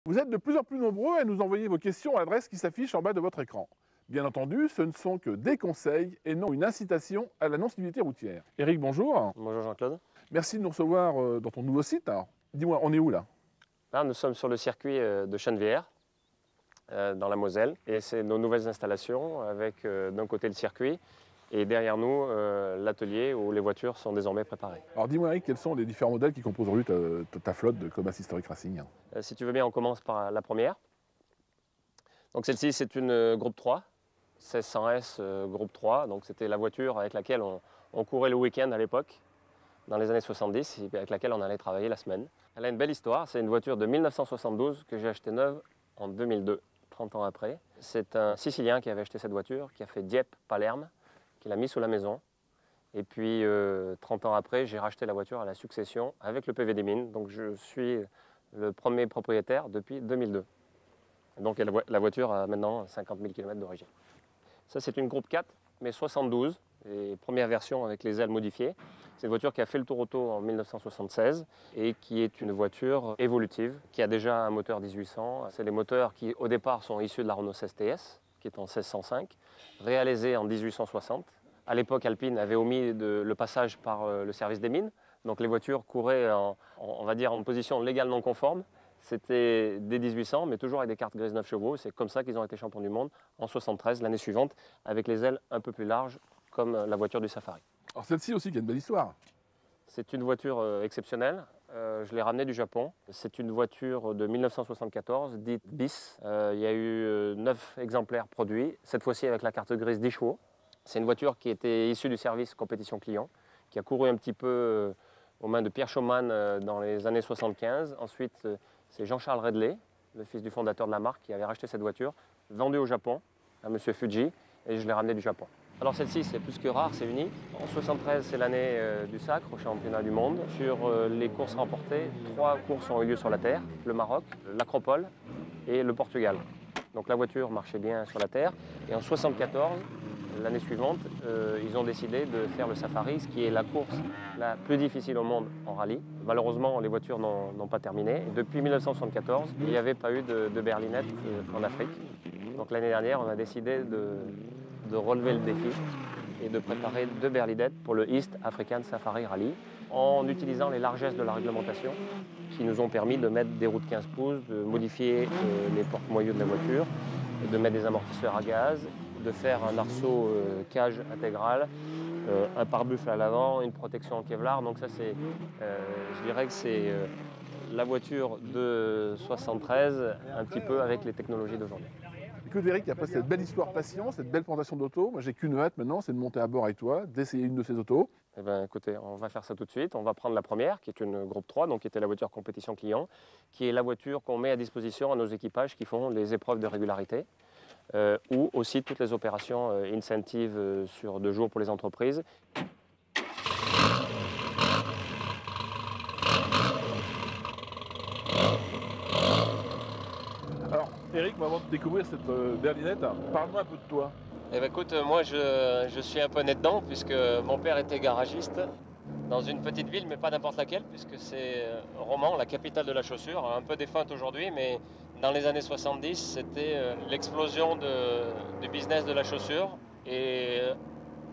Vous êtes de plus en plus nombreux à nous envoyer vos questions à l'adresse qui s'affiche en bas de votre écran. Bien entendu, ce ne sont que des conseils et non une incitation à la non-civilité routière. Eric, bonjour. Bonjour Jean-Claude. Merci de nous recevoir dans ton nouveau site. Alors, dis-moi, on est où là? Là, nous sommes sur le circuit de Chennevières, dans la Moselle. Et c'est nos nouvelles installations avec d'un côté le circuit et derrière nous l'atelier où les voitures sont désormais préparées. Alors dis-moi Eric, quels sont les différents modèles qui composent aujourd'hui ta flotte de Comas Historic Racing? Si tu veux bien, on commence par la première. Donc celle-ci, c'est une groupe 3, 1600S groupe 3. Donc c'était la voiture avec laquelle on courait le week-end à l'époque, dans les années 70, et avec laquelle on allait travailler la semaine. Elle a une belle histoire. C'est une voiture de 1972 que j'ai achetée neuve en 2002, 30 ans après. C'est un Sicilien qui avait acheté cette voiture, qui a fait Dieppe-Palerme, qui l'a mis sous la maison. Et puis 30 ans après, j'ai racheté la voiture à la succession avec le PV des mines. Donc je suis le premier propriétaire depuis 2002. Donc la voiture a maintenant 50 000 km d'origine. Ça, c'est une groupe 4, mais 72, et première version avec les ailes modifiées. C'est une voiture qui a fait le tour auto en 1976 et qui est une voiture évolutive, qui a déjà un moteur 1800. C'est les moteurs qui, au départ, sont issus de la Renault 16 TS, qui est en 1605, réalisés en 1860. À l'époque, Alpine avait omis le passage par le service des mines. Donc les voitures couraient on va dire, en position légale non conforme. C'était des 1800, mais toujours avec des cartes grises 9 chevaux. C'est comme ça qu'ils ont été champions du monde en 73, l'année suivante, avec les ailes un peu plus larges, comme la voiture du Safari. Alors celle-ci aussi qui a une belle histoire. C'est une voiture exceptionnelle. Je l'ai ramenée du Japon. C'est une voiture de 1974, dite bis. Il y a eu 9 exemplaires produits, cette fois-ci avec la carte grise 10 chevaux. C'est une voiture qui était issue du service compétition client, qui a couru un petit peu aux mains de Pierre Schumann dans les années 75. Ensuite, c'est Jean-Charles Redley, le fils du fondateur de la marque, qui avait racheté cette voiture, vendue au Japon à M. Fuji, et je l'ai ramenée du Japon. Alors celle-ci, c'est plus que rare, c'est unique. En 73, c'est l'année du sacre au championnat du monde. Sur les courses remportées, 3 courses ont eu lieu sur la terre, le Maroc, l'Acropole et le Portugal. Donc la voiture marchait bien sur la terre. Et en 74, l'année suivante, ils ont décidé de faire le Safari, ce qui est la course la plus difficile au monde en rallye. Malheureusement, les voitures n'ont pas terminé. Et depuis 1974, il n'y avait pas eu de berlinette en Afrique. Donc l'année dernière, on a décidé de relever le défi et de préparer 2 berlinettes pour le East African Safari Rally en utilisant les largesses de la réglementation qui nous ont permis de mettre des roues de 15 pouces, de modifier les porte-moyeux de la voiture, de mettre des amortisseurs à gaz, de faire un arceau cage intégral, un pare-buffle à l'avant, une protection en Kevlar. Donc ça, je dirais que c'est la voiture de 73, un petit peu avec les technologies d'aujourd'hui. Écoute Eric, après cette belle histoire passion, cette belle présentation d'auto, moi j'ai qu'une hâte maintenant, c'est de monter à bord avec toi, d'essayer une de ces autos. Eh bien, écoutez, on va faire ça tout de suite. On va prendre la première, qui est une groupe 3, donc qui était la voiture compétition client, qui est la voiture qu'on met à disposition à nos équipages qui font les épreuves de régularité, ou aussi toutes les opérations incentives sur 2 jours pour les entreprises. Alors Eric, avant de découvrir cette berlinette, parle-moi un peu de toi. Eh bien, écoute, moi je suis un peu né dedans, puisque mon père était garagiste dans une petite ville, mais pas n'importe laquelle, puisque c'est Romans, la capitale de la chaussure, un peu défunte aujourd'hui, mais dans les années 70, c'était l'explosion du business de la chaussure. Et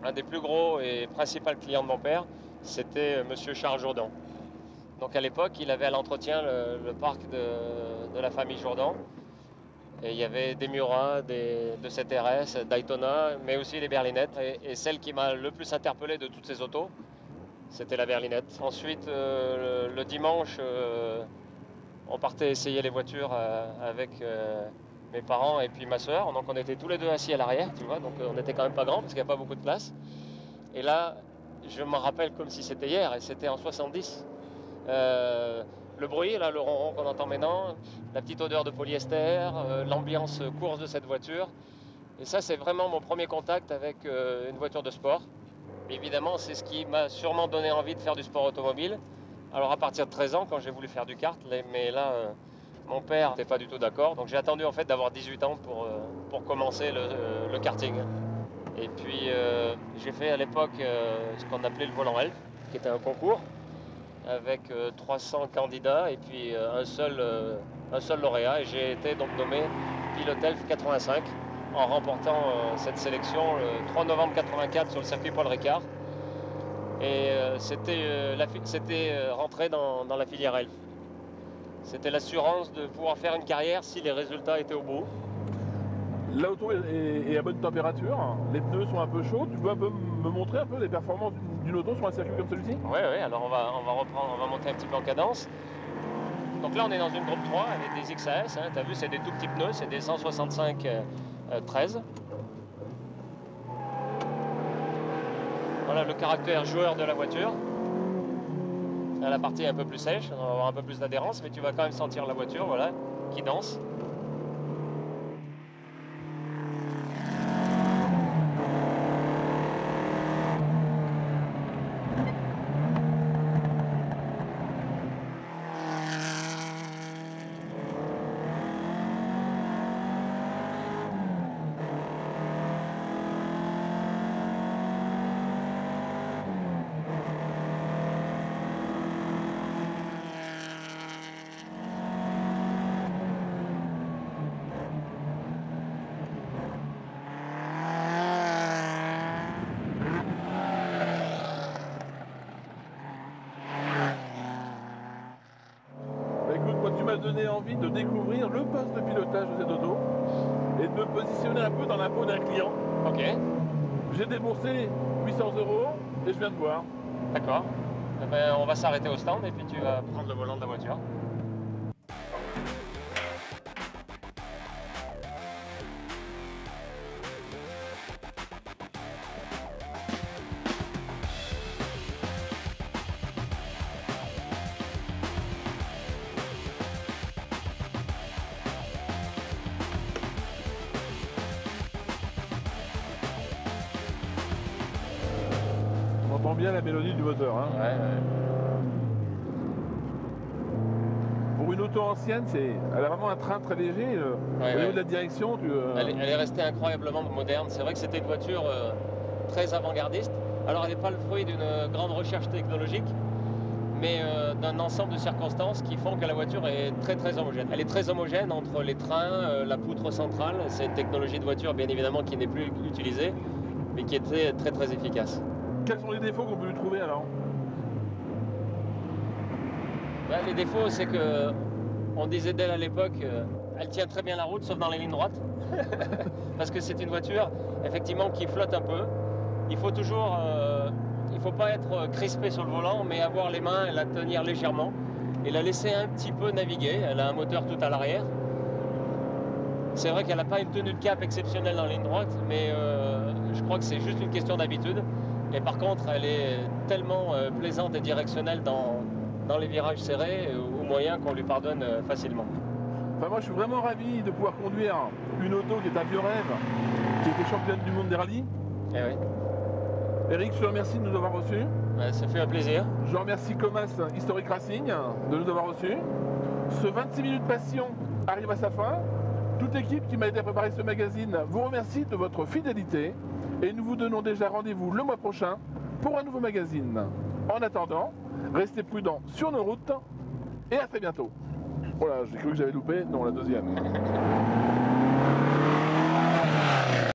un des plus gros et principaux clients de mon père, c'était Monsieur Charles Jourdan. Donc à l'époque, il avait à l'entretien le parc de la famille Jourdan. Et il y avait des Murat, de CTRS, Daytona, mais aussi les berlinettes. Et celle qui m'a le plus interpellé de toutes ces autos, c'était la berlinette. Ensuite, le dimanche, on partait essayer les voitures avec mes parents et puis ma soeur. Donc on était tous les deux assis à l'arrière, tu vois, donc on n'était quand même pas grands parce qu'il n'y a pas beaucoup de place. Et là, je me rappelle comme si c'était hier, et c'était en 70. Le bruit, là, le ronron qu'on entend maintenant, la petite odeur de polyester, l'ambiance course de cette voiture. Et ça, c'est vraiment mon premier contact avec une voiture de sport. Évidemment, c'est ce qui m'a sûrement donné envie de faire du sport automobile. Alors à partir de 13 ans, quand j'ai voulu faire du kart, mais là, mon père n'était pas du tout d'accord. Donc j'ai attendu en fait d'avoir 18 ans pour commencer le karting. Et puis j'ai fait à l'époque ce qu'on appelait le volant elf, qui était un concours. avec 300 candidats et puis un seul lauréat. Et j'ai été donc nommé pilote ELF 85 en remportant cette sélection le 3 novembre 84 sur le circuit Paul Ricard. Et c'était rentré dans la filière ELF. C'était l'assurance de pouvoir faire une carrière si les résultats étaient au bout. L'auto est à bonne température, les pneus sont un peu chauds. Tu peux un peu me montrer un peu les performances d'une auto sur un circuit comme celui-ci? Oui, alors on va monter un petit peu en cadence. Donc là on est dans une groupe 3 avec des XAS, hein. Tu as vu, c'est des tout petits pneus, c'est des 165 13. Voilà le caractère joueur de la voiture. Là, la partie est un peu plus sèche, on va avoir un peu plus d'adhérence, mais tu vas quand même sentir la voiture, voilà, qui danse. Tu m'as donné envie de découvrir le poste de pilotage de cette auto et de me positionner un peu dans la peau d'un client. Ok. J'ai déboursé 800 € et je viens de voir. D'accord. Eh ben, on va s'arrêter au stand et puis tu vas prendre le volant de la voiture. On entend bien la mélodie du moteur. Hein. Ouais. Pour une auto ancienne, elle a vraiment un train très léger. Au niveau de la direction, Elle est restée incroyablement moderne. C'est vrai que c'était une voiture très avant-gardiste. Alors elle n'est pas le fruit d'une grande recherche technologique, mais d'un ensemble de circonstances qui font que la voiture est très homogène. Elle est très homogène entre les trains, la poutre centrale. C'est une technologie de voiture bien évidemment qui n'est plus utilisée, mais qui était très efficace. Quels sont les défauts qu'on peut lui trouver alors? Ben, les défauts, c'est que on disait d'elle à l'époque, elle tient très bien la route, sauf dans les lignes droites, parce que c'est une voiture effectivement qui flotte un peu. Il faut toujours, il faut pas être crispé sur le volant, mais avoir les mains et la tenir légèrement et la laisser un petit peu naviguer. Elle a un moteur tout à l'arrière. C'est vrai qu'elle n'a pas une tenue de cap exceptionnelle dans la ligne droite, mais je crois que c'est juste une question d'habitude. Et par contre, elle est tellement plaisante et directionnelle dans les virages serrés, au moyen qu'on lui pardonne facilement. Enfin, moi, je suis vraiment ravi de pouvoir conduire une auto qui est un vieux rêve, qui était championne du monde des rallyes. Eh oui. Eric, je te remercie de nous avoir reçus. Ça fait un plaisir. Je remercie Comas Historic Racing de nous avoir reçus. Ce 26 minutes passion arrive à sa fin. Toute l'équipe qui m'a aidé à préparer ce magazine vous remercie de votre fidélité et nous vous donnons déjà rendez-vous le mois prochain pour un nouveau magazine. En attendant, restez prudents sur nos routes et à très bientôt. Voilà, j'ai cru que j'avais loupé, non, la deuxième.